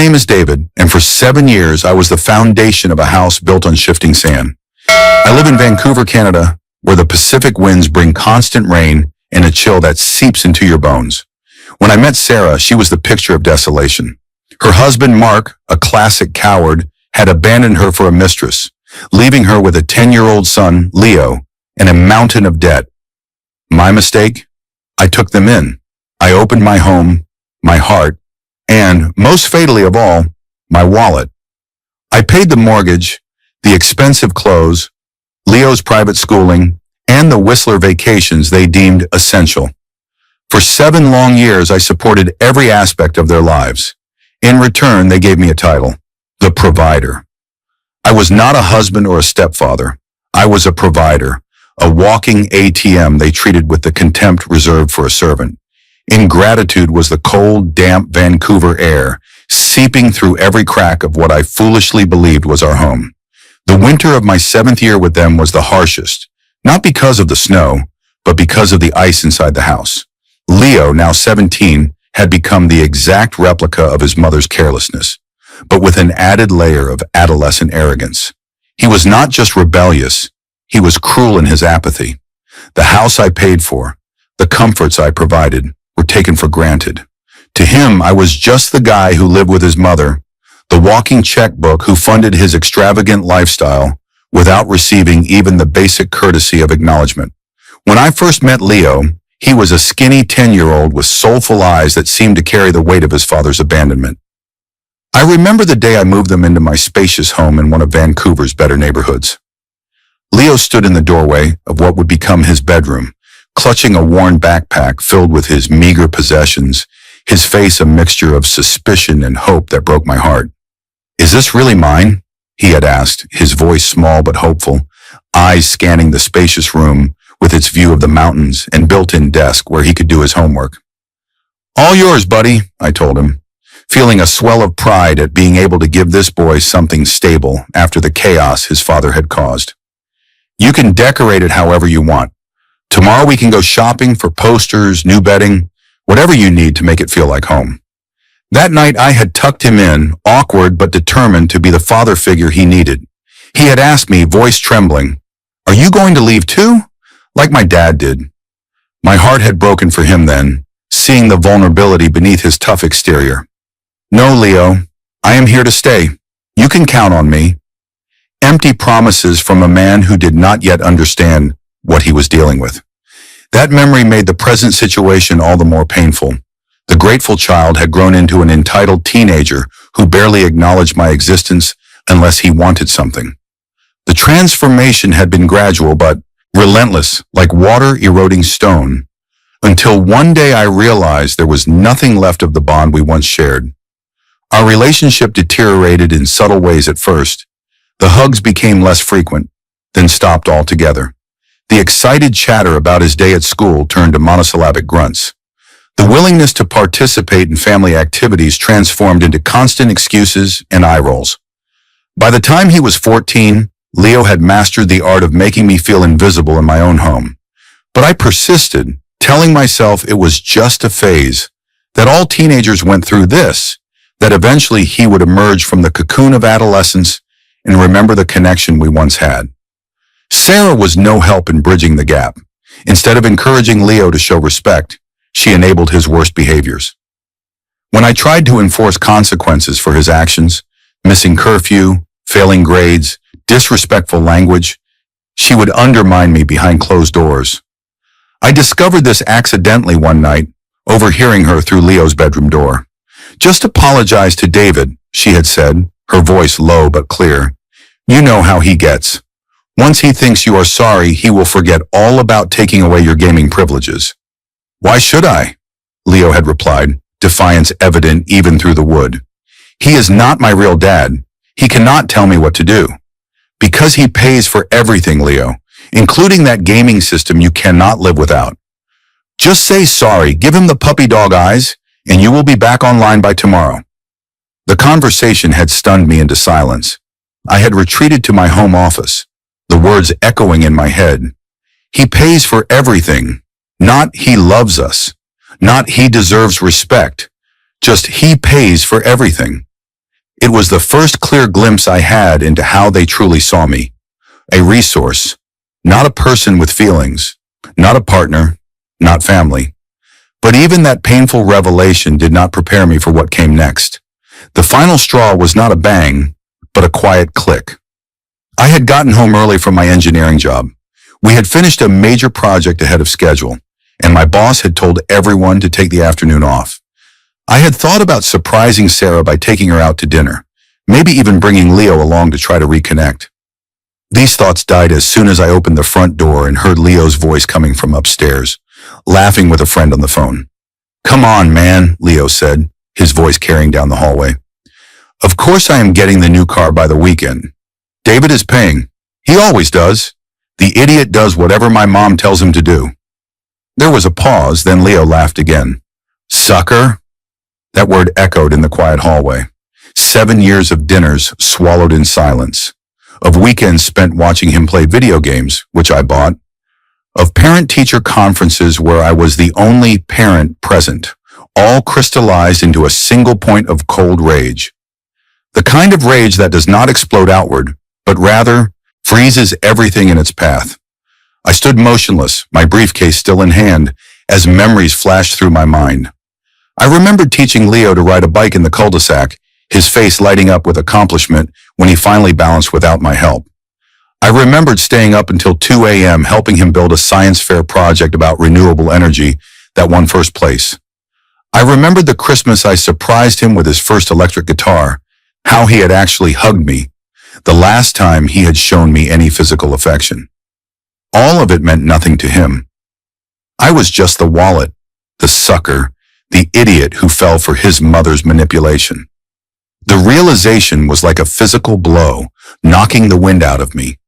name is David, and for 7 years I was the foundation of a house built on shifting sand. I live in Vancouver, Canada, where the Pacific winds bring constant rain and a chill that seeps into your bones. When I met Sarah, she was the picture of desolation. Her husband, Mark, a classic coward, had abandoned her for a mistress, leaving her with a 10-year-old son, Leo, and a mountain of debt. My mistake? I took them in. I opened my home, my heart, and, most fatally of all, my wallet. I paid the mortgage, the expensive clothes, Leo's private schooling, and the Whistler vacations they deemed essential. For 7 long years, I supported every aspect of their lives. In return, they gave me a title, the provider. I was not a husband or a stepfather. I was a provider, a walking ATM they treated with the contempt reserved for a servant. Ingratitude was the cold, damp Vancouver air, seeping through every crack of what I foolishly believed was our home. The winter of my 7th year with them was the harshest, not because of the snow, but because of the ice inside the house. Leo, now 17, had become the exact replica of his mother's carelessness, but with an added layer of adolescent arrogance. He was not just rebellious, he was cruel in his apathy. The house I paid for, the comforts I provided, were taken for granted. To him, I was just the guy who lived with his mother, the walking checkbook who funded his extravagant lifestyle without receiving even the basic courtesy of acknowledgement. When I first met Leo, he was a skinny 10-year-old with soulful eyes that seemed to carry the weight of his father's abandonment. I remember the day I moved them into my spacious home in one of Vancouver's better neighborhoods. Leo stood in the doorway of what would become his bedroom, clutching a worn backpack filled with his meager possessions, his face a mixture of suspicion and hope that broke my heart. "Is this really mine?" he had asked, his voice small but hopeful, eyes scanning the spacious room with its view of the mountains and built-in desk where he could do his homework. "All yours, buddy," I told him, feeling a swell of pride at being able to give this boy something stable after the chaos his father had caused. "You can decorate it however you want. Tomorrow we can go shopping for posters, new bedding, whatever you need to make it feel like home." That night I had tucked him in, awkward but determined to be the father figure he needed. He had asked me, voice trembling, "Are you going to leave too?" Like my dad did. My heart had broken for him then, seeing the vulnerability beneath his tough exterior. "No, Leo, I am here to stay. You can count on me." Empty promises from a man who did not yet understand what he was dealing with. That memory made the present situation all the more painful. The grateful child had grown into an entitled teenager who barely acknowledged my existence unless he wanted something. The transformation had been gradual but relentless, like water eroding stone, until one day I realized there was nothing left of the bond we once shared. Our relationship deteriorated in subtle ways at first. The hugs became less frequent, then stopped altogether. The excited chatter about his day at school turned to monosyllabic grunts. The willingness to participate in family activities transformed into constant excuses and eye rolls. By the time he was 14, Leo had mastered the art of making me feel invisible in my own home. But I persisted, telling myself it was just a phase, that all teenagers went through this, that eventually he would emerge from the cocoon of adolescence and remember the connection we once had. Sarah was no help in bridging the gap. Instead of encouraging Leo to show respect, she enabled his worst behaviors. When I tried to enforce consequences for his actions, missing curfew, failing grades, disrespectful language, she would undermine me behind closed doors. I discovered this accidentally one night, overhearing her through Leo's bedroom door. "Just apologize to David," she had said, her voice low but clear. "You know how he gets. Once he thinks you are sorry, he will forget all about taking away your gaming privileges." "Why should I?" Leo had replied, defiance evident even through the wood. "He is not my real dad. He cannot tell me what to do." "Because he pays for everything, Leo, including that gaming system you cannot live without. Just say sorry, give him the puppy dog eyes, and you will be back online by tomorrow." The conversation had stunned me into silence. I had retreated to my home office, the words echoing in my head. He pays for everything, not he loves us, not he deserves respect, just he pays for everything. It was the first clear glimpse I had into how they truly saw me. A resource, not a person with feelings, not a partner, not family. But even that painful revelation did not prepare me for what came next. The final straw was not a bang, but a quiet click. I had gotten home early from my engineering job. We had finished a major project ahead of schedule, and my boss had told everyone to take the afternoon off. I had thought about surprising Sarah by taking her out to dinner, maybe even bringing Leo along to try to reconnect. These thoughts died as soon as I opened the front door and heard Leo's voice coming from upstairs, laughing with a friend on the phone. "Come on, man," Leo said, his voice carrying down the hallway. "Of course I am getting the new car by the weekend. David is paying. He always does. The idiot does whatever my mom tells him to do." There was a pause, then Leo laughed again. "Sucker?" That word echoed in the quiet hallway. 7 years of dinners swallowed in silence. Of weekends spent watching him play video games, which I bought. Of parent-teacher conferences where I was the only parent present, all crystallized into a single point of cold rage. The kind of rage that does not explode outward, but rather freezes everything in its path. I stood motionless, my briefcase still in hand, as memories flashed through my mind. I remembered teaching Leo to ride a bike in the cul-de-sac, his face lighting up with accomplishment when he finally balanced without my help. I remembered staying up until 2 a.m. helping him build a science fair project about renewable energy that won first place. I remembered the Christmas I surprised him with his first electric guitar, how he had actually hugged me, the last time he had shown me any physical affection. All of it meant nothing to him. I was just the wallet, the sucker, the idiot who fell for his mother's manipulation. The realization was like a physical blow, knocking the wind out of me.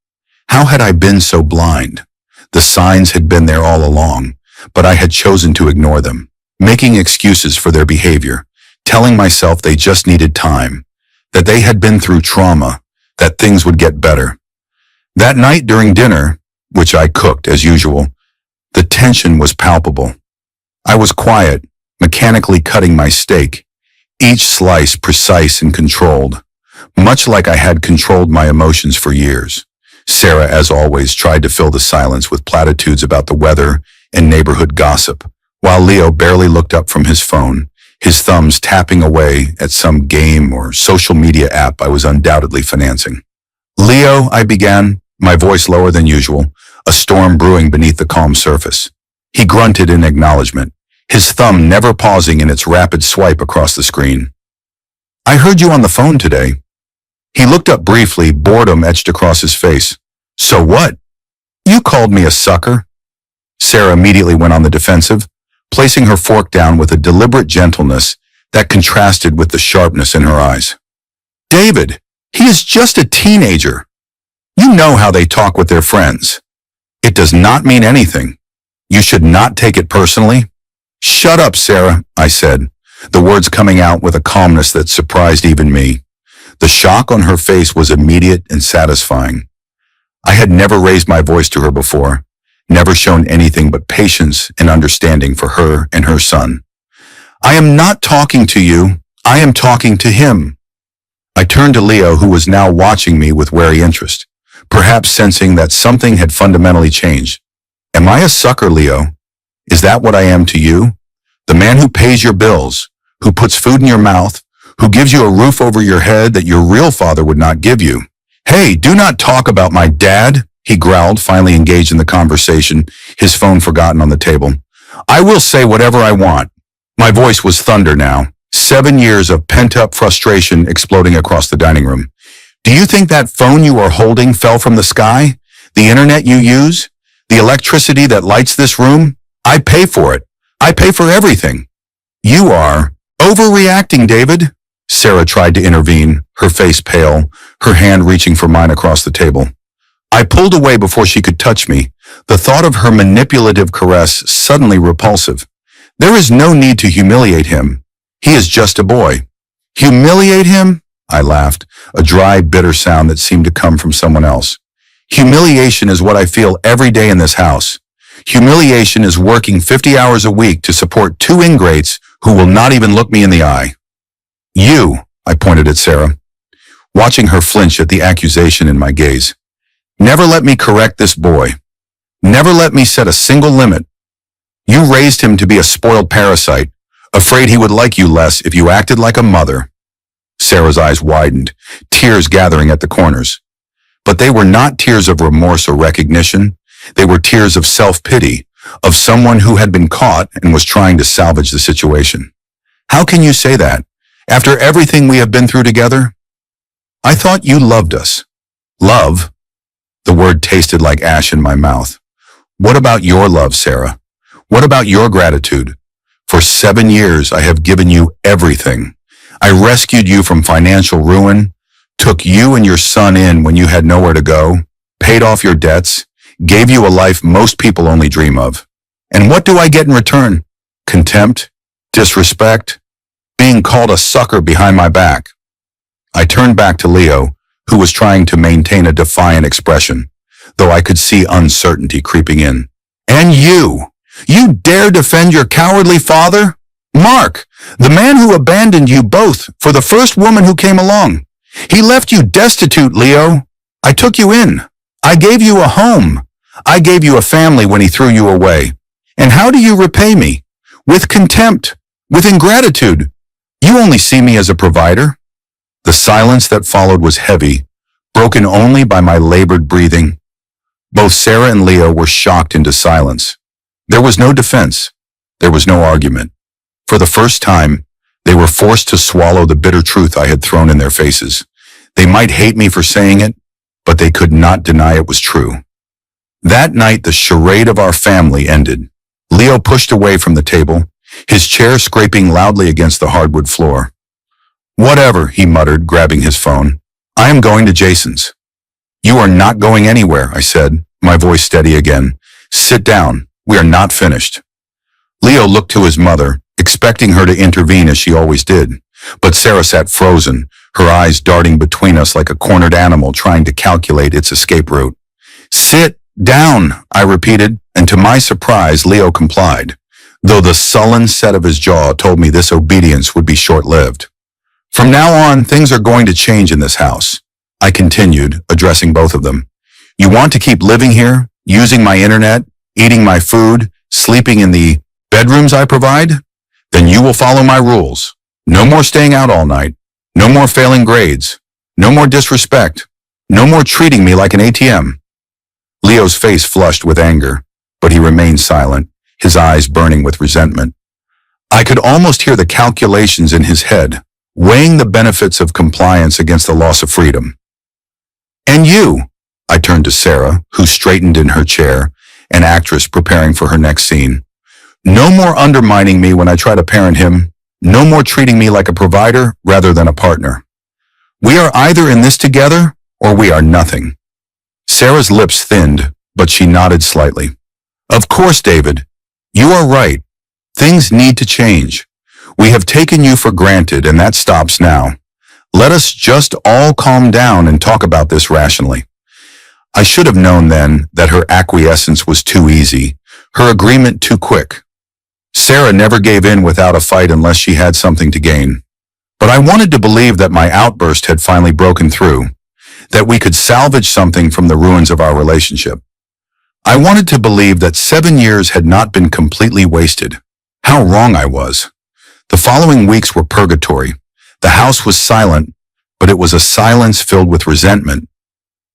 How had I been so blind? The signs had been there all along, but I had chosen to ignore them, making excuses for their behavior, telling myself they just needed time, that they had been through trauma, that things would get better. That night during dinner, which I cooked as usual, the tension was palpable. I was quiet, mechanically cutting my steak, each slice precise and controlled, much like I had controlled my emotions for years. Sarah, as always, tried to fill the silence with platitudes about the weather and neighborhood gossip, while Leo barely looked up from his phone, his thumbs tapping away at some game or social media app I was undoubtedly financing. "Leo," I began, my voice lower than usual, a storm brewing beneath the calm surface. He grunted in acknowledgement, his thumb never pausing in its rapid swipe across the screen. "I heard you on the phone today." He looked up briefly, boredom etched across his face. "So what? You called me a sucker." Sarah immediately went on the defensive, placing her fork down with a deliberate gentleness that contrasted with the sharpness in her eyes. "David, he is just a teenager. You know how they talk with their friends. It does not mean anything. You should not take it personally." "Shut up, Sarah," I said, the words coming out with a calmness that surprised even me. The shock on her face was immediate and satisfying. I had never raised my voice to her before, never shown anything but patience and understanding for her and her son. "I am not talking to you. I am talking to him." I turned to Leo, who was now watching me with wary interest, perhaps sensing that something had fundamentally changed. "Am I a sucker, Leo? Is that what I am to you? The man who pays your bills, who puts food in your mouth, who gives you a roof over your head that your real father would not give you." "Hey, do not talk about my dad," he growled, finally engaged in the conversation, his phone forgotten on the table. "I will say whatever I want." My voice was thunder now, 7 years of pent-up frustration exploding across the dining room. "Do you think that phone you are holding fell from the sky? The internet you use? The electricity that lights this room? I pay for it. I pay for everything." "You are overreacting, David." Sarah tried to intervene, her face pale, her hand reaching for mine across the table. I pulled away before she could touch me, the thought of her manipulative caress suddenly repulsive. "There is no need to humiliate him. He is just a boy." "Humiliate him?" I laughed, a dry, bitter sound that seemed to come from someone else. "Humiliation is what I feel every day in this house. Humiliation is working 50 hours a week to support 2 ingrates who will not even look me in the eye." "You," I pointed at Sarah, watching her flinch at the accusation in my gaze. Never let me correct this boy. Never let me set a single limit. You raised him to be a spoiled parasite, afraid he would like you less if you acted like a mother. Sarah's eyes widened, tears gathering at the corners. But they were not tears of remorse or recognition. They were tears of self-pity, of someone who had been caught and was trying to salvage the situation. How can you say that, after everything we have been through together? I thought you loved us. Love? The word tasted like ash in my mouth. What about your love, Sarah? What about your gratitude? For 7 years, I have given you everything. I rescued you from financial ruin, took you and your son in when you had nowhere to go, paid off your debts, gave you a life most people only dream of. And what do I get in return? Contempt? Disrespect? Being called a sucker behind my back. I turned back to Leo, who was trying to maintain a defiant expression, though I could see uncertainty creeping in. And you dare defend your cowardly father? Mark, the man who abandoned you both for the first woman who came along. He left you destitute, Leo. I took you in. I gave you a home. I gave you a family when he threw you away. And how do you repay me? With contempt, with ingratitude. You only see me as a provider. The silence that followed was heavy, broken only by my labored breathing. Both Sarah and Leo were shocked into silence. There was no defense. There was no argument. For the first time, they were forced to swallow the bitter truth I had thrown in their faces. They might hate me for saying it, but they could not deny it was true. That night, the charade of our family ended. Leo pushed away from the table, his chair scraping loudly against the hardwood floor. Whatever, he muttered, grabbing his phone. I am going to Jason's. You are not going anywhere, I said, my voice steady again. Sit down. We are not finished. Leo looked to his mother, expecting her to intervene as she always did. But Sarah sat frozen, her eyes darting between us like a cornered animal trying to calculate its escape route. Sit down, I repeated, and to my surprise, Leo complied, though the sullen set of his jaw told me this obedience would be short-lived. From now on, things are going to change in this house, I continued, addressing both of them. You want to keep living here, using my internet, eating my food, sleeping in the bedrooms I provide? Then you will follow my rules. No more staying out all night. No more failing grades. No more disrespect. No more treating me like an ATM. Leo's face flushed with anger, but he remained silent, his eyes burning with resentment. I could almost hear the calculations in his head, weighing the benefits of compliance against the loss of freedom. And you, I turned to Sarah, who straightened in her chair, an actress preparing for her next scene. No more undermining me when I try to parent him. No more treating me like a provider rather than a partner. We are either in this together or we are nothing. Sarah's lips thinned, but she nodded slightly. Of course, David. You are right. Things need to change. We have taken you for granted, and that stops now. Let us just all calm down and talk about this rationally. I should have known then that her acquiescence was too easy, her agreement too quick. Sarah never gave in without a fight unless she had something to gain. But I wanted to believe that my outburst had finally broken through, that we could salvage something from the ruins of our relationship. I wanted to believe that 7 years had not been completely wasted. How wrong I was. The following weeks were purgatory. The house was silent, but it was a silence filled with resentment.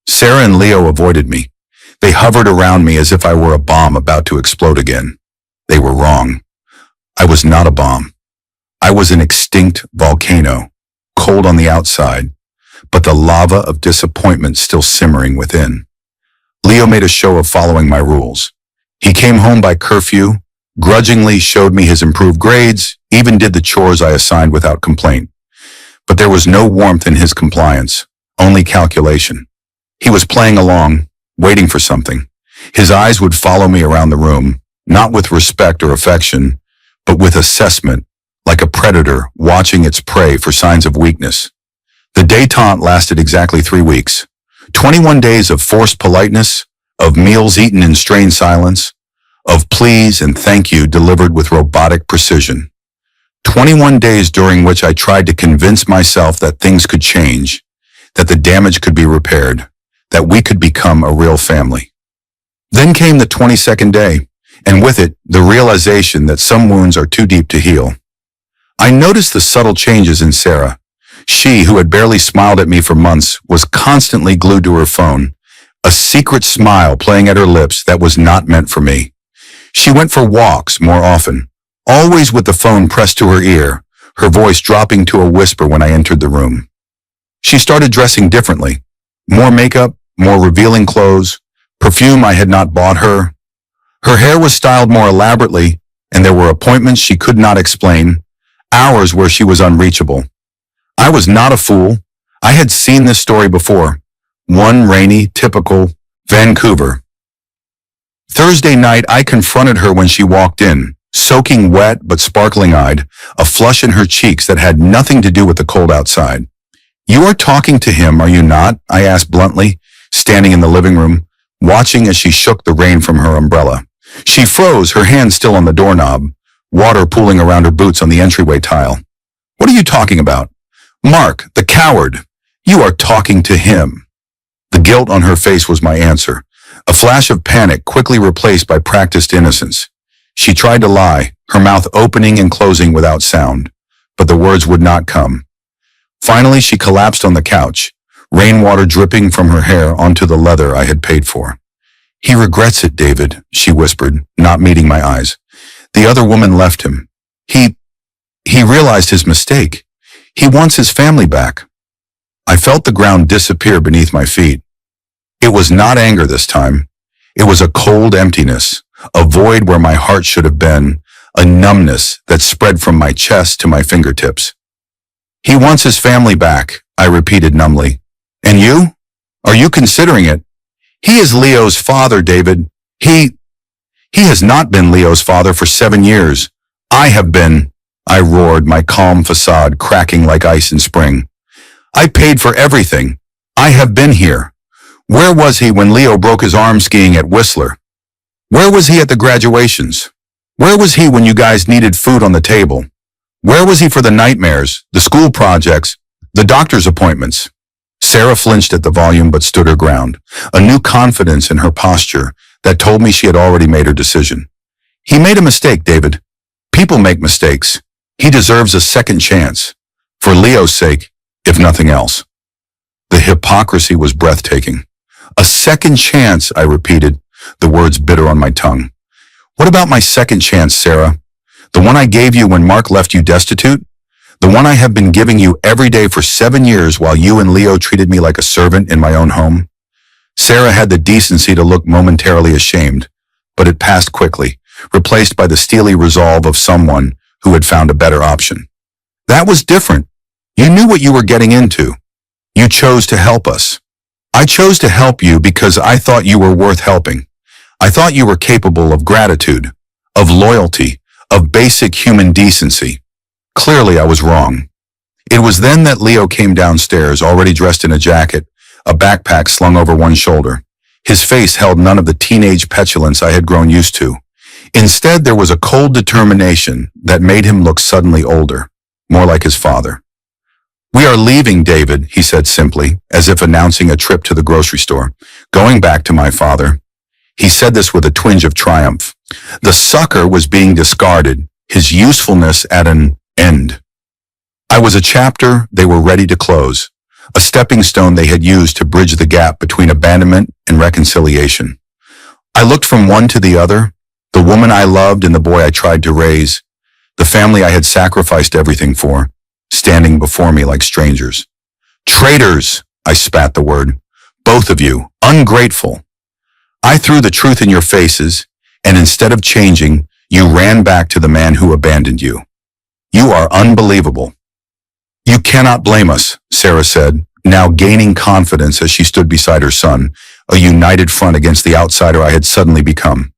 Sarah and Leo avoided me. They hovered around me as if I were a bomb about to explode again. They were wrong. I was not a bomb. I was an extinct volcano, cold on the outside, but the lava of disappointment still simmering within. Leo made a show of following my rules. He came home by curfew, grudgingly showed me his improved grades, even did the chores I assigned without complaint. But there was no warmth in his compliance, only calculation. He was playing along, waiting for something. His eyes would follow me around the room, not with respect or affection, but with assessment, like a predator watching its prey for signs of weakness. The détente lasted exactly 3 weeks. 21 days of forced politeness, of meals eaten in strained silence, of please and thank you delivered with robotic precision. 21 days during which I tried to convince myself that things could change, that the damage could be repaired, that we could become a real family. Then came the 22nd day, and with it, the realization that some wounds are too deep to heal. I noticed the subtle changes in Sarah. She, who had barely smiled at me for months, was constantly glued to her phone, a secret smile playing at her lips that was not meant for me. She went for walks more often, always with the phone pressed to her ear, her voice dropping to a whisper when I entered the room. She started dressing differently. More makeup, more revealing clothes, perfume I had not bought her. Her hair was styled more elaborately, and there were appointments she could not explain, hours where she was unreachable. I was not a fool. I had seen this story before. One rainy, typical Vancouver. Thursday night, I confronted her when she walked in, soaking wet but sparkling-eyed, a flush in her cheeks that had nothing to do with the cold outside. "You are talking to him, are you not?" I asked bluntly, standing in the living room, watching as she shook the rain from her umbrella. She froze, her hand still on the doorknob, water pooling around her boots on the entryway tile. "What are you talking about?" "Mark, the coward. You are talking to him." The guilt on her face was my answer, a flash of panic quickly replaced by practiced innocence. She tried to lie, her mouth opening and closing without sound, but the words would not come. Finally, she collapsed on the couch, rainwater dripping from her hair onto the leather I had paid for. "He regrets it, David," she whispered, not meeting my eyes. "The other woman left him. He realized his mistake. He wants his family back." I felt the ground disappear beneath my feet. It was not anger this time. It was a cold emptiness, a void where my heart should have been, a numbness that spread from my chest to my fingertips. "He wants his family back," I repeated numbly. "And you? Are you considering it? He is Leo's father, David. He has not been Leo's father for 7 years. I have been," I roared, my calm facade cracking like ice in spring. "I paid for everything. I have been here. Where was he when Leo broke his arm skiing at Whistler? Where was he at the graduations? Where was he when you guys needed food on the table? Where was he for the nightmares, the school projects, the doctor's appointments?" Sarah flinched at the volume but stood her ground, a new confidence in her posture that told me she had already made her decision. "He made a mistake, David. People make mistakes. He deserves a second chance. For Leo's sake, if nothing else." The hypocrisy was breathtaking. "A second chance," I repeated, the words bitter on my tongue. "What about my second chance, Sarah? The one I gave you when Mark left you destitute? The one I have been giving you every day for 7 years while you and Leo treated me like a servant in my own home?" Sarah had the decency to look momentarily ashamed, but it passed quickly, replaced by the steely resolve of someone who had found a better option. "That was different. You knew what you were getting into. You chose to help us. I chose to help you because I thought you were worth helping. I thought you were capable of gratitude, of loyalty, of basic human decency. Clearly, I was wrong." It was then that Leo came downstairs, already dressed in a jacket, a backpack slung over one shoulder. His face held none of the teenage petulance I had grown used to. Instead, there was a cold determination that made him look suddenly older, more like his father. "We are leaving, David," he said simply, as if announcing a trip to the grocery store. "Going back to my father." He said this with a twinge of triumph. The sucker was being discarded, his usefulness at an end. I was a chapter they were ready to close, a stepping stone they had used to bridge the gap between abandonment and reconciliation. I looked from one to the other, the woman I loved and the boy I tried to raise, the family I had sacrificed everything for, standing before me like strangers. "Traitors," I spat the word. "Both of you, ungrateful. I threw the truth in your faces, and instead of changing, you ran back to the man who abandoned you. You are unbelievable." "You cannot blame us," Sarah said, now gaining confidence as she stood beside her son, a united front against the outsider I had suddenly become.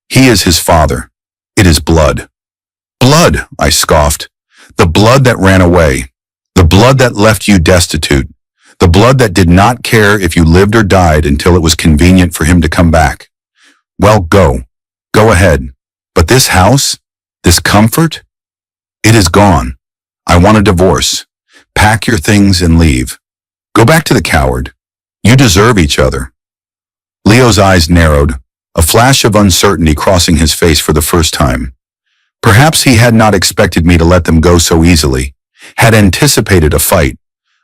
"He is his father. It is blood." "Blood," I scoffed. "The blood that ran away. The blood that left you destitute. The blood that did not care if you lived or died until it was convenient for him to come back. Well, go. Go ahead. But this house, this comfort, it is gone. I want a divorce. Pack your things and leave." Go back to the coward. You deserve each other. Leo's eyes narrowed, a flash of uncertainty crossing his face for the first time. Perhaps he had not expected me to let them go so easily, had anticipated a fight,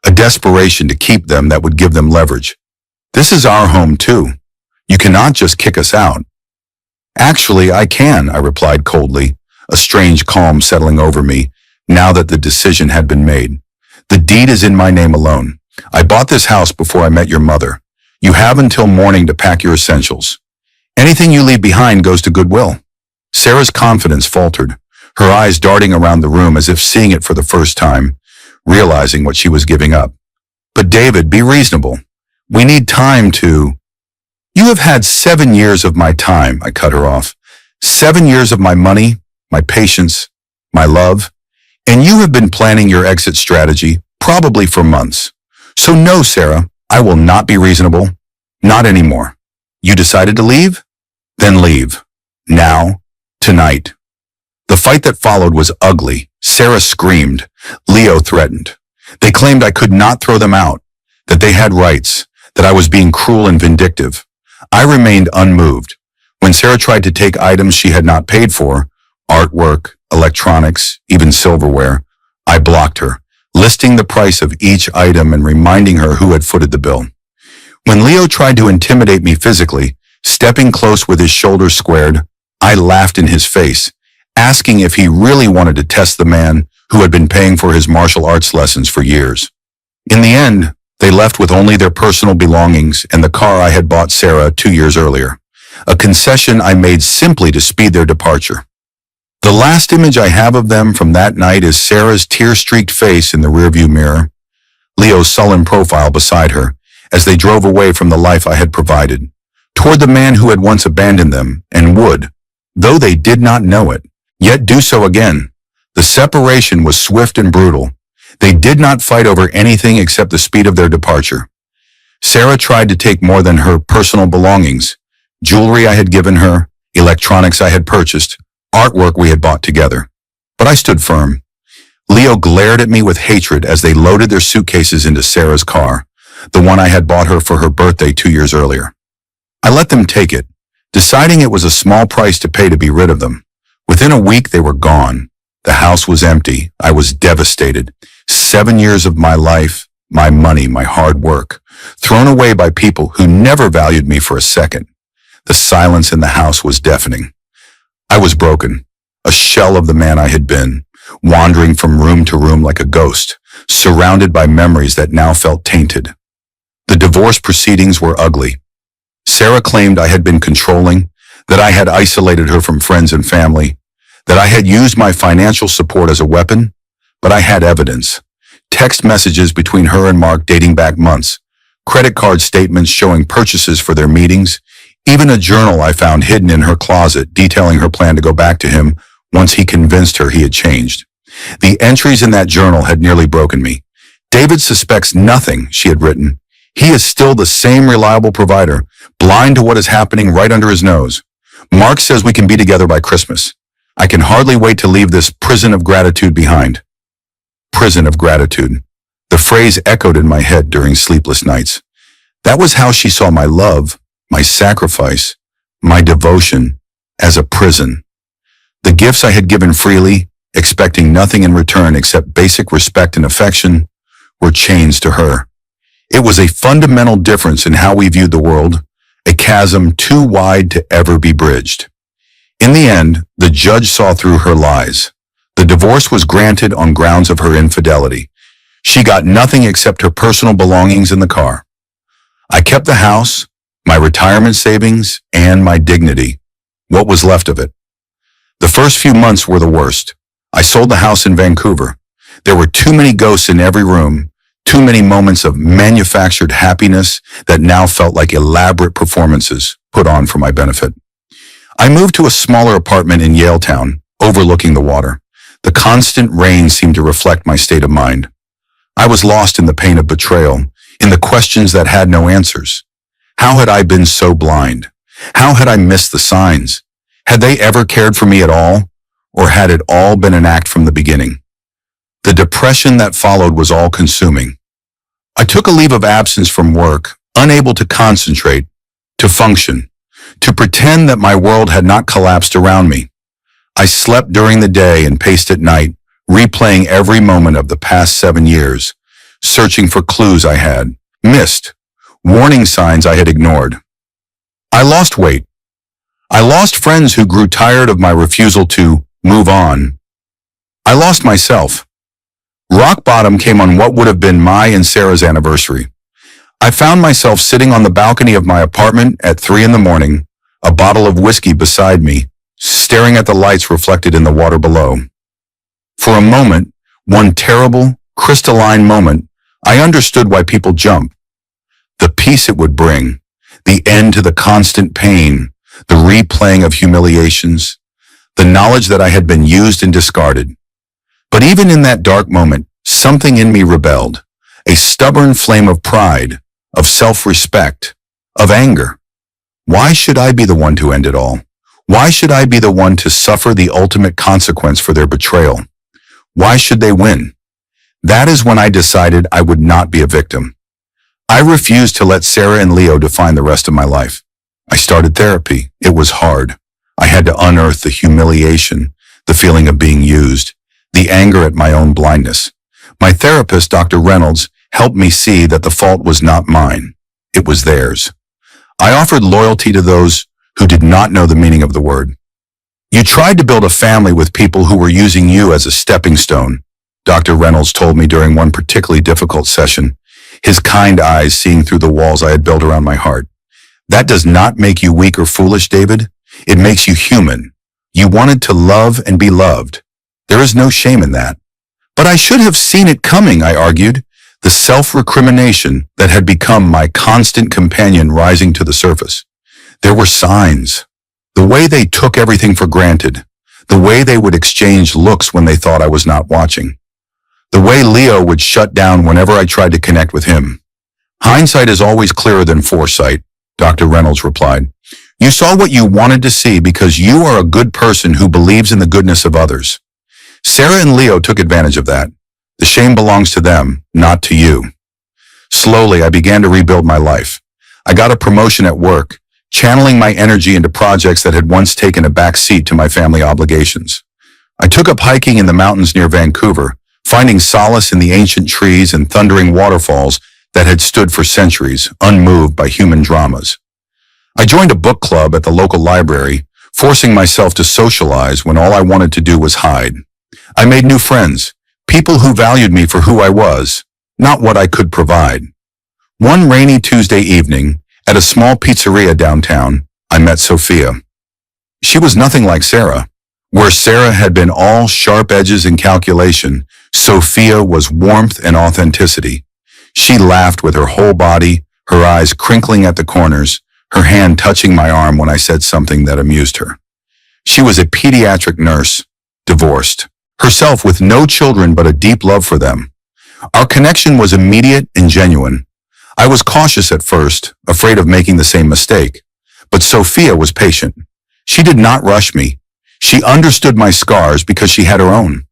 a desperation to keep them that would give them leverage. This is our home too. You cannot just kick us out. Actually, I can, I replied coldly, a strange calm settling over me now that the decision had been made. The deed is in my name alone. I bought this house before I met your mother. You have until morning to pack your essentials. Anything you leave behind goes to Goodwill. Sarah's confidence faltered, her eyes darting around the room as if seeing it for the first time, realizing what she was giving up. But David, be reasonable. We need time to... You have had 7 years of my time, I cut her off. 7 years of my money, my patience, my love, and you have been planning your exit strategy, probably for months. So no, Sarah, I will not be reasonable. Not anymore. You decided to leave? Then leave. Now. Tonight. The fight that followed was ugly. Sarah screamed. Leo threatened. They claimed I could not throw them out, that they had rights, that I was being cruel and vindictive. I remained unmoved. When Sarah tried to take items she had not paid for, artwork, electronics, even silverware, I blocked her, listing the price of each item and reminding her who had footed the bill. When Leo tried to intimidate me physically, stepping close with his shoulders squared, I laughed in his face, asking if he really wanted to test the man who had been paying for his martial arts lessons for years. In the end, they left with only their personal belongings and the car I had bought Sarah 2 years earlier, a concession I made simply to speed their departure. The last image I have of them from that night is Sarah's tear-streaked face in the rearview mirror, Leo's sullen profile beside her, as they drove away from the life I had provided, toward the man who had once abandoned them and would, though they did not know it, yet do so again. The separation was swift and brutal. They did not fight over anything except the speed of their departure. Sarah tried to take more than her personal belongings, jewelry I had given her, electronics I had purchased, artwork we had bought together. But I stood firm. Leo glared at me with hatred as they loaded their suitcases into Sarah's car, the one I had bought her for her birthday 2 years earlier. I let them take it, deciding it was a small price to pay to be rid of them. Within a week, they were gone. The house was empty. I was devastated. 7 years of my life, my money, my hard work, thrown away by people who never valued me for a second. The silence in the house was deafening. I was broken, a shell of the man I had been, wandering from room to room like a ghost, surrounded by memories that now felt tainted. The divorce proceedings were ugly. Sarah claimed I had been controlling, that I had isolated her from friends and family, that I had used my financial support as a weapon, but I had evidence. Text messages between her and Mark dating back months, credit card statements showing purchases for their meetings, even a journal I found hidden in her closet detailing her plan to go back to him once he convinced her he had changed. The entries in that journal had nearly broken me. David suspects nothing, she had written. He is still the same reliable provider, blind to what is happening right under his nose. Mark says we can be together by Christmas. I can hardly wait to leave this prison of gratitude behind. Prison of gratitude. The phrase echoed in my head during sleepless nights. That was how she saw my love, my sacrifice, my devotion, as a prison. The gifts I had given freely, expecting nothing in return except basic respect and affection, were chains to her. It was a fundamental difference in how we viewed the world, a chasm too wide to ever be bridged. In the end, the judge saw through her lies. The divorce was granted on grounds of her infidelity. She got nothing except her personal belongings in the car. I kept the house, my retirement savings, and my dignity. What was left of it? The first few months were the worst. I sold the house in Vancouver. There were too many ghosts in every room, too many moments of manufactured happiness that now felt like elaborate performances put on for my benefit. I moved to a smaller apartment in Yaletown, overlooking the water. The constant rain seemed to reflect my state of mind. I was lost in the pain of betrayal, in the questions that had no answers. How had I been so blind? How had I missed the signs? Had they ever cared for me at all? Or had it all been an act from the beginning? The depression that followed was all-consuming. I took a leave of absence from work, unable to concentrate, to function, to pretend that my world had not collapsed around me. I slept during the day and paced at night, replaying every moment of the past 7 years, searching for clues I had missed, warning signs I had ignored. I lost weight. I lost friends who grew tired of my refusal to move on. I lost myself. Rock bottom came on what would have been my and Sarah's anniversary. I found myself sitting on the balcony of my apartment at 3 a.m, a bottle of whiskey beside me, staring at the lights reflected in the water below. For a moment, one terrible, crystalline moment, I understood why people jump. The peace it would bring, the end to the constant pain, the replaying of humiliations, the knowledge that I had been used and discarded. But even in that dark moment, something in me rebelled, a stubborn flame of pride, of self-respect, of anger. Why should I be the one to end it all? Why should I be the one to suffer the ultimate consequence for their betrayal? Why should they win? That is when I decided I would not be a victim. I refused to let Sarah and Leo define the rest of my life. I started therapy. It was hard. I had to unearth the humiliation, the feeling of being used, the anger at my own blindness. My therapist, Dr. Reynolds, helped me see that the fault was not mine. It was theirs. I offered loyalty to those who did not know the meaning of the word. You tried to build a family with people who were using you as a stepping stone, Dr. Reynolds told me during one particularly difficult session, his kind eyes seeing through the walls I had built around my heart. That does not make you weak or foolish, David. It makes you human. You wanted to love and be loved. There is no shame in that. But I should have seen it coming, I argued, the self-recrimination that had become my constant companion rising to the surface. There were signs. The way they took everything for granted. The way they would exchange looks when they thought I was not watching. The way Leo would shut down whenever I tried to connect with him. Hindsight is always clearer than foresight, Dr. Reynolds replied. You saw what you wanted to see because you are a good person who believes in the goodness of others. Sarah and Leo took advantage of that. The shame belongs to them, not to you. Slowly, I began to rebuild my life. I got a promotion at work, channeling my energy into projects that had once taken a back seat to my family obligations. I took up hiking in the mountains near Vancouver, finding solace in the ancient trees and thundering waterfalls that had stood for centuries, unmoved by human dramas. I joined a book club at the local library, forcing myself to socialize when all I wanted to do was hide. I made new friends, people who valued me for who I was, not what I could provide. One rainy Tuesday evening, at a small pizzeria downtown, I met Sophia. She was nothing like Sarah. Where Sarah had been all sharp edges and calculation, Sophia was warmth and authenticity. She laughed with her whole body, her eyes crinkling at the corners, her hand touching my arm when I said something that amused her. She was a pediatric nurse, divorced, herself with no children but a deep love for them. Our connection was immediate and genuine. I was cautious at first, afraid of making the same mistake. But Sophia was patient. She did not rush me. She understood my scars because she had her own.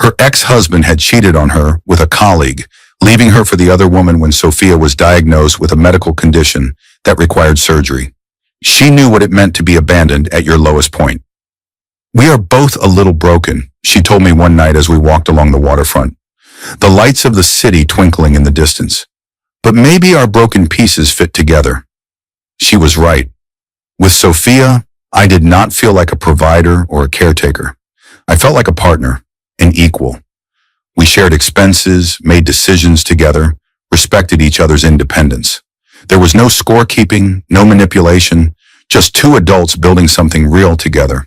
Her ex-husband had cheated on her with a colleague, leaving her for the other woman when Sophia was diagnosed with a medical condition that required surgery. She knew what it meant to be abandoned at your lowest point. We are both a little broken, she told me one night as we walked along the waterfront, the lights of the city twinkling in the distance. But maybe our broken pieces fit together. She was right. With Sophia, I did not feel like a provider or a caretaker. I felt like a partner, an equal. We shared expenses, made decisions together, respected each other's independence. There was no scorekeeping, no manipulation, just two adults building something real together.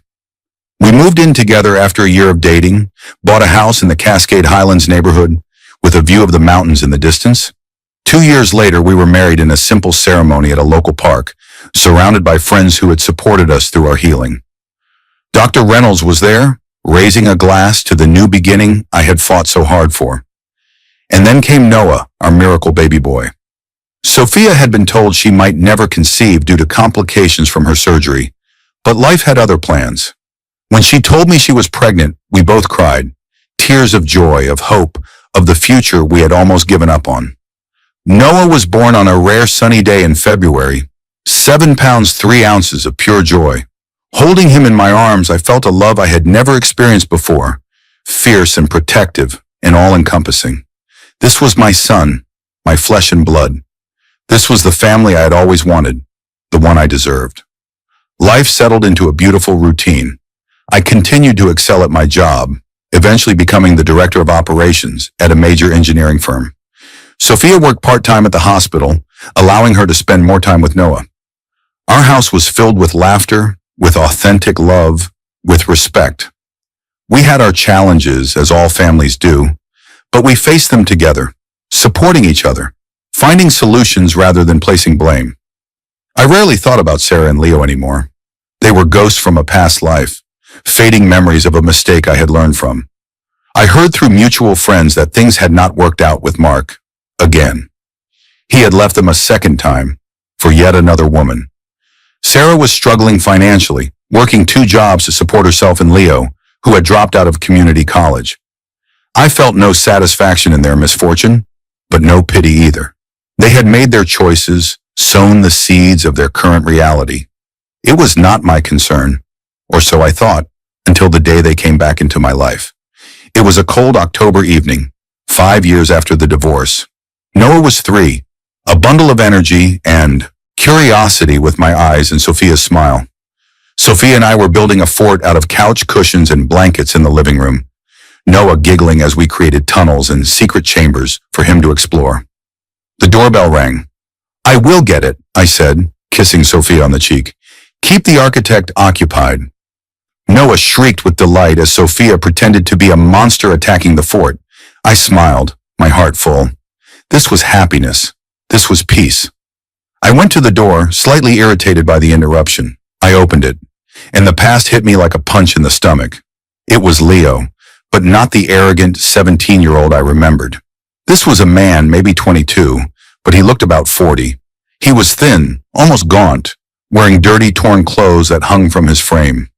We moved in together after a year of dating, bought a house in the Cascade Highlands neighborhood with a view of the mountains in the distance. 2 years later, we were married in a simple ceremony at a local park, surrounded by friends who had supported us through our healing. Dr. Reynolds was there, raising a glass to the new beginning I had fought so hard for. And then came Noah, our miracle baby boy. Sophia had been told she might never conceive due to complications from her surgery, but life had other plans. When she told me she was pregnant, we both cried, tears of joy, of hope, of the future we had almost given up on. Noah was born on a rare sunny day in February, 7 pounds 3 ounces of pure joy. Holding him in my arms, I felt a love I had never experienced before, fierce and protective and all-encompassing. This was my son, my flesh and blood. This was the family I had always wanted, the one I deserved. Life settled into a beautiful routine. I continued to excel at my job, eventually becoming the director of operations at a major engineering firm. Sophia worked part-time at the hospital, allowing her to spend more time with Noah. Our house was filled with laughter, with authentic love, with respect. We had our challenges, as all families do, but we faced them together, supporting each other, finding solutions rather than placing blame. I rarely thought about Sarah and Leo anymore. They were ghosts from a past life, fading memories of a mistake I had learned from. I heard through mutual friends that things had not worked out with Mark, again. He had left them a second time, for yet another woman. Sarah was struggling financially, working 2 jobs to support herself and Leo, who had dropped out of community college. I felt no satisfaction in their misfortune, but no pity either. They had made their choices, sown the seeds of their current reality. It was not my concern, or so I thought, until the day they came back into my life. It was a cold October evening, 5 years after the divorce. Noah was 3, a bundle of energy and curiosity with my eyes and Sophia's smile. Sophia and I were building a fort out of couch cushions and blankets in the living room, Noah giggling as we created tunnels and secret chambers for him to explore. The doorbell rang. "I will get it," I said, kissing Sophia on the cheek. "Keep the architect occupied." Noah shrieked with delight as Sophia pretended to be a monster attacking the fort. I smiled, my heart full. This was happiness. This was peace. I went to the door, slightly irritated by the interruption. I opened it, and the past hit me like a punch in the stomach. It was Leo, but not the arrogant 17-year-old I remembered. This was a man, maybe 22, but he looked about 40. He was thin, almost gaunt, wearing dirty, torn clothes that hung from his frame.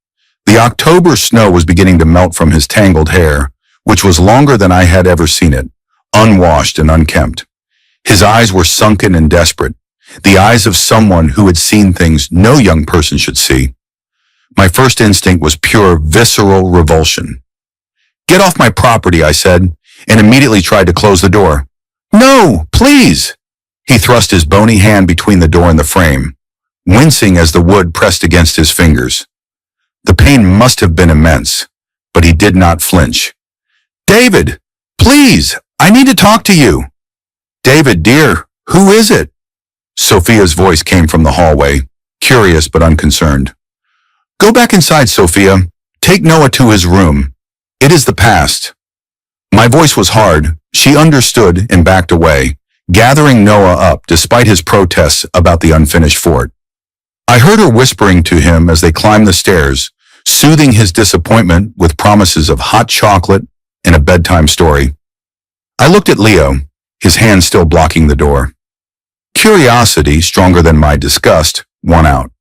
The October snow was beginning to melt from his tangled hair, which was longer than I had ever seen it, unwashed and unkempt. His eyes were sunken and desperate, the eyes of someone who had seen things no young person should see. My first instinct was pure visceral revulsion. "Get off my property," I said, and immediately tried to close the door. "No, please!" He thrust his bony hand between the door and the frame, wincing as the wood pressed against his fingers. The pain must have been immense, but he did not flinch. "David, please, I need to talk to you." "David, dear, who is it?" Sophia's voice came from the hallway, curious but unconcerned. "Go back inside, Sophia. Take Noah to his room. It is the past." My voice was hard. She understood and backed away, gathering Noah up despite his protests about the unfinished fort. I heard her whispering to him as they climbed the stairs, soothing his disappointment with promises of hot chocolate and a bedtime story. I looked at Leo, his hand still blocking the door. Curiosity, stronger than my disgust, won out.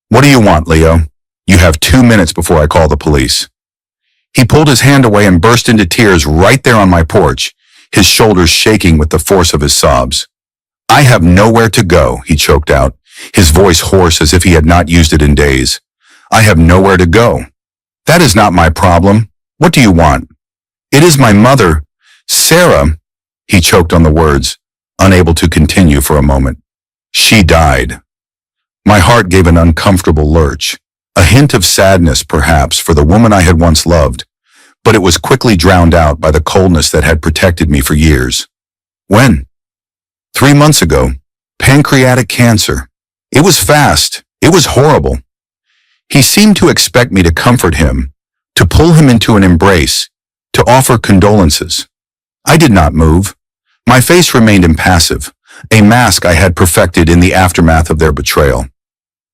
"What do you want, Leo? You have 2 minutes before I call the police." He pulled his hand away and burst into tears right there on my porch, his shoulders shaking with the force of his sobs. "I have nowhere to go," he choked out, his voice hoarse as if he had not used it in days. "I have nowhere to go." "That is not my problem. What do you want?" "It is my mother, Sarah," he choked on the words, unable to continue for a moment. "She died." My heart gave an uncomfortable lurch, a hint of sadness perhaps for the woman I had once loved, but it was quickly drowned out by the coldness that had protected me for years. "When?" 3 months ago. Pancreatic cancer. It was fast. It was horrible. He seemed to expect me to comfort him, to pull him into an embrace, to offer condolences. I did not move. My face remained impassive, a mask I had perfected in the aftermath of their betrayal.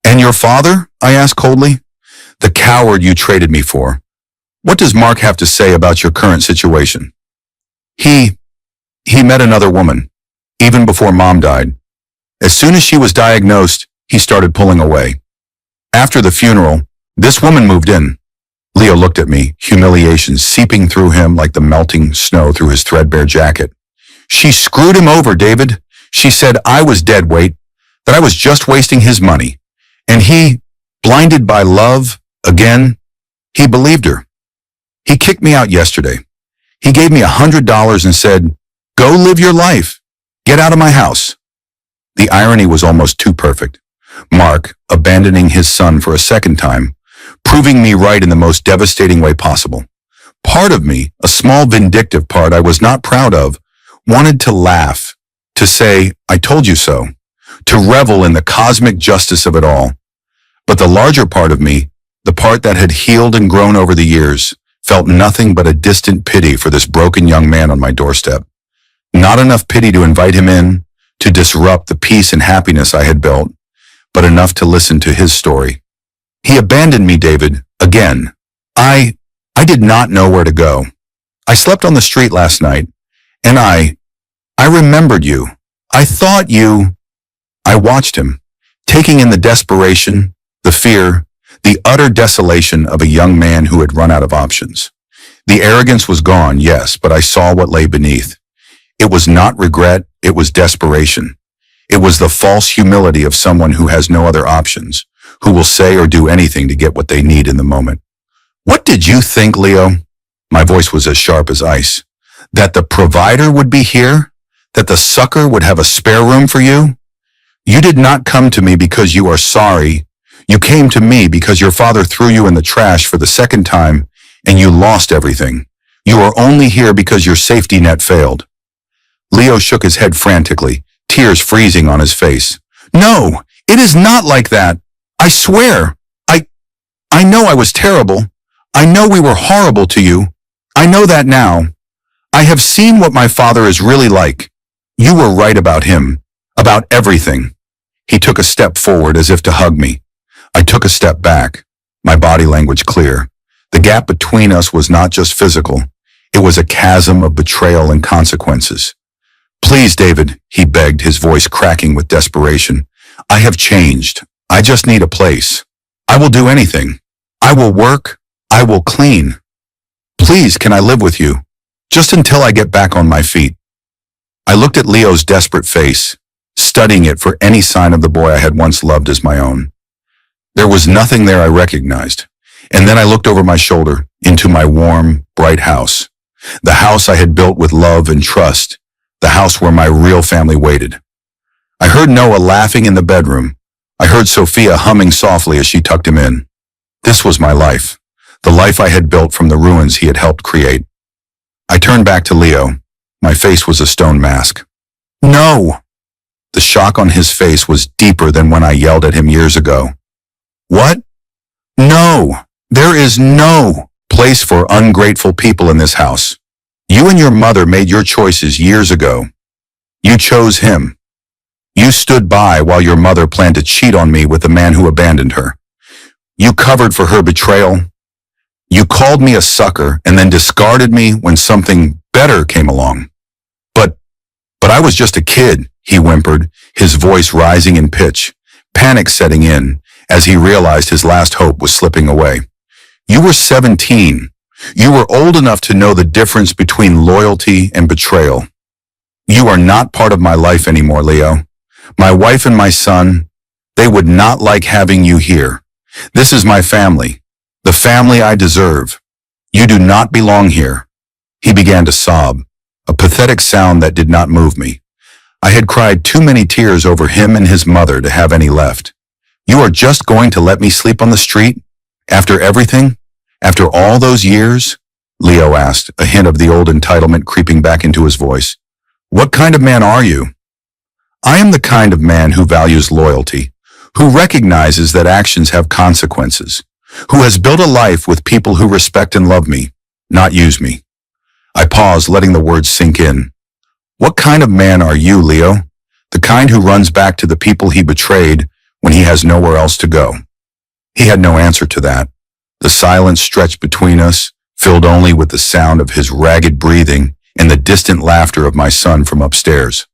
"And your father?" I asked coldly. "The coward you traded me for. What does Mark have to say about your current situation?" He met another woman, even before Mom died. As soon as she was diagnosed, he started pulling away. After the funeral, this woman moved in. Leo looked at me, humiliation seeping through him like the melting snow through his threadbare jacket. "She screwed him over, David. She said I was dead weight, that I was just wasting his money. And he, blinded by love, again, he believed her. He kicked me out yesterday. He gave me $100 and said, "Go live your life. Get out of my house." The irony was almost too perfect. Mark, abandoning his son for a second time, proving me right in the most devastating way possible. Part of me, a small vindictive part I was not proud of, wanted to laugh, to say, "I told you so," to revel in the cosmic justice of it all. But the larger part of me, the part that had healed and grown over the years, felt nothing but a distant pity for this broken young man on my doorstep. Not enough pity to invite him in, to disrupt the peace and happiness I had built, but enough to listen to his story. He abandoned me, David, again. I did not know where to go. I slept on the street last night, and I remembered you. I thought you... I watched him, taking in the desperation, the fear, the utter desolation of a young man who had run out of options. The arrogance was gone, yes, but I saw what lay beneath. It was not regret, it was desperation. It was the false humility of someone who has no other options, who will say or do anything to get what they need in the moment. "What did you think, Leo?" My voice was as sharp as ice. "That the provider would be here? That the sucker would have a spare room for you? You did not come to me because you are sorry. You came to me because your father threw you in the trash for the second time and you lost everything. You are only here because your safety net failed." Leo shook his head frantically, tears freezing on his face. "No, it is not like that. I swear. I know I was terrible. I know we were horrible to you. I know that now. I have seen what my father is really like. You were right about him, about everything." He took a step forward as if to hug me. I took a step back, my body language clear. The gap between us was not just physical. It was a chasm of betrayal and consequences. "Please, David," he begged, his voice cracking with desperation. "I have changed. I just need a place. I will do anything. I will work. I will clean. Please, can I live with you? Just until I get back on my feet." I looked at Leo's desperate face, studying it for any sign of the boy I had once loved as my own. There was nothing there I recognized. And then I looked over my shoulder into my warm, bright house. The house I had built with love and trust. The house where my real family waited. I heard Noah laughing in the bedroom. I heard Sophia humming softly as she tucked him in. This was my life. The life I had built from the ruins he had helped create. I turned back to Leo. My face was a stone mask. "No!" The shock on his face was deeper than when I yelled at him years ago. "What?" "No! There is no place for ungrateful people in this house. You and your mother made your choices years ago. You chose him. You stood by while your mother planned to cheat on me with the man who abandoned her. You covered for her betrayal. You called me a sucker and then discarded me when something better came along. But I was just a kid," he whimpered, his voice rising in pitch, panic setting in as he realized his last hope was slipping away. "You were 17. You were old enough to know the difference between loyalty and betrayal. You are not part of my life anymore, Leo. My wife and my son, they would not like having you here. This is my family, the family I deserve. You do not belong here." He began to sob, a pathetic sound that did not move me. I had cried too many tears over him and his mother to have any left. "You are just going to let me sleep on the street? After everything? After all those years?" Leo asked, a hint of the old entitlement creeping back into his voice. "What kind of man are you?" "I am the kind of man who values loyalty, who recognizes that actions have consequences, who has built a life with people who respect and love me, not use me." I paused, letting the words sink in. "What kind of man are you, Leo? The kind who runs back to the people he betrayed when he has nowhere else to go?" He had no answer to that. The silence stretched between us, filled only with the sound of his ragged breathing and the distant laughter of my son from upstairs.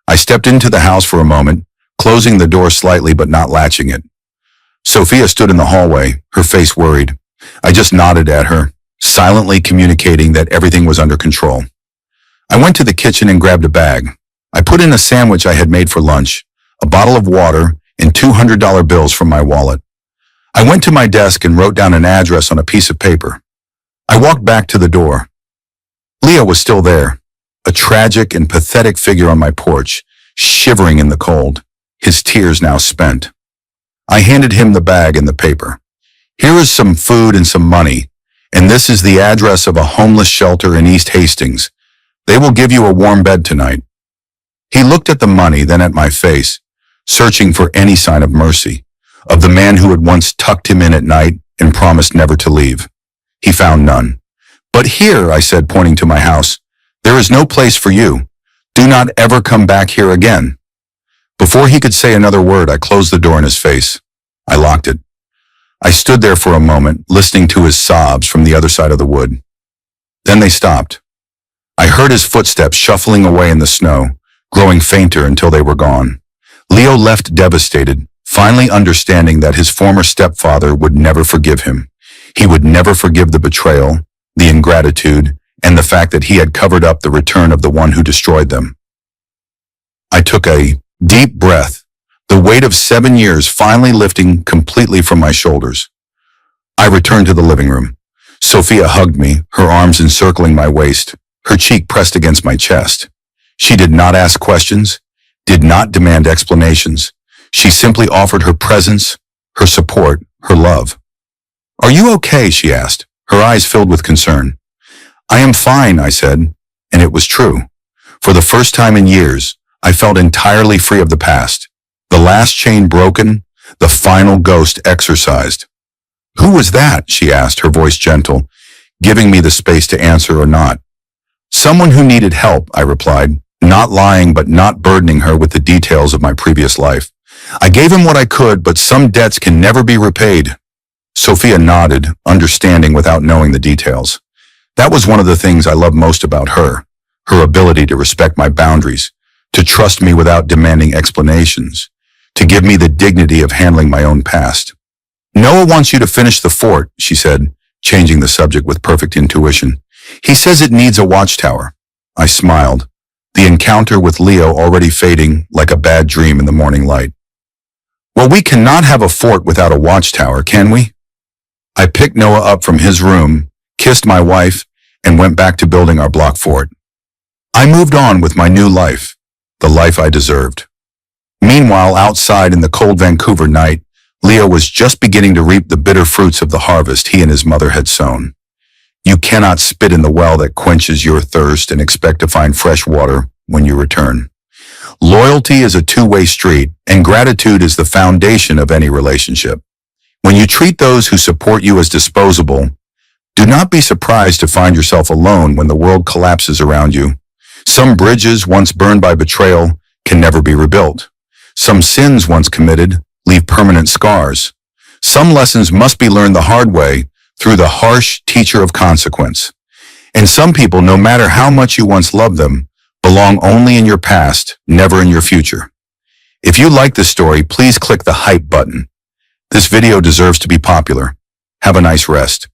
I stepped into the house for a moment, closing the door slightly but not latching it. Sophia stood in the hallway, her face worried. I just nodded at her, silently communicating that everything was under control. I went to the kitchen and grabbed a bag. I put in a sandwich I had made for lunch, a bottle of water, and $200 bills from my wallet. I went to my desk and wrote down an address on a piece of paper. I walked back to the door. Leo was still there, a tragic and pathetic figure on my porch, shivering in the cold, his tears now spent. I handed him the bag and the paper. Here is some food and some money, and this is the address of a homeless shelter in East Hastings. They will give you a warm bed tonight. He looked at the money, then at my face, searching for any sign of mercy, of the man who had once tucked him in at night and promised never to leave. He found none. But here, I said, pointing to my house, there is no place for you. Do not ever come back here again. Before he could say another word, I closed the door in his face. I locked it. I stood there for a moment, listening to his sobs from the other side of the wood. Then they stopped. I heard his footsteps shuffling away in the snow, growing fainter until they were gone. Leo left devastated, finally understanding that his former stepfather would never forgive him. He would never forgive the betrayal, the ingratitude, and the fact that he had covered up the return of the one who destroyed them. I took a deep breath, the weight of 7 years finally lifting completely from my shoulders. I returned to the living room. Sophia hugged me, her arms encircling my waist, her cheek pressed against my chest. She did not ask questions, did not demand explanations. She simply offered her presence, her support, her love. "Are you okay?" she asked, her eyes filled with concern. "I am fine," I said, and it was true. For the first time in years, I felt entirely free of the past. The last chain broken, the final ghost exorcised. "Who was that?" she asked, her voice gentle, giving me the space to answer or not. "Someone who needed help," I replied, not lying but not burdening her with the details of my previous life. "I gave him what I could, but some debts can never be repaid." Sophia nodded, understanding without knowing the details. That was one of the things I loved most about her, her ability to respect my boundaries, to trust me without demanding explanations, to give me the dignity of handling my own past. "Noah wants you to finish the fort," she said, changing the subject with perfect intuition. "He says it needs a watchtower." I smiled, the encounter with Leo already fading like a bad dream in the morning light. "Well, we cannot have a fort without a watchtower, can we?" I picked Noah up from his room, kissed my wife, and went back to building our block fort. I moved on with my new life, the life I deserved. Meanwhile, outside in the cold Vancouver night, Leo was just beginning to reap the bitter fruits of the harvest he and his mother had sown. You cannot spit in the well that quenches your thirst and expect to find fresh water when you return. Loyalty is a two-way street, and gratitude is the foundation of any relationship. When you treat those who support you as disposable, do not be surprised to find yourself alone when the world collapses around you. Some bridges once burned by betrayal can never be rebuilt. Some sins once committed leave permanent scars. Some lessons must be learned the hard way through the harsh teacher of consequence. And some people, no matter how much you once loved them, belong only in your past, never in your future. If you like this story, please click the hype button. This video deserves to be popular. Have a nice rest.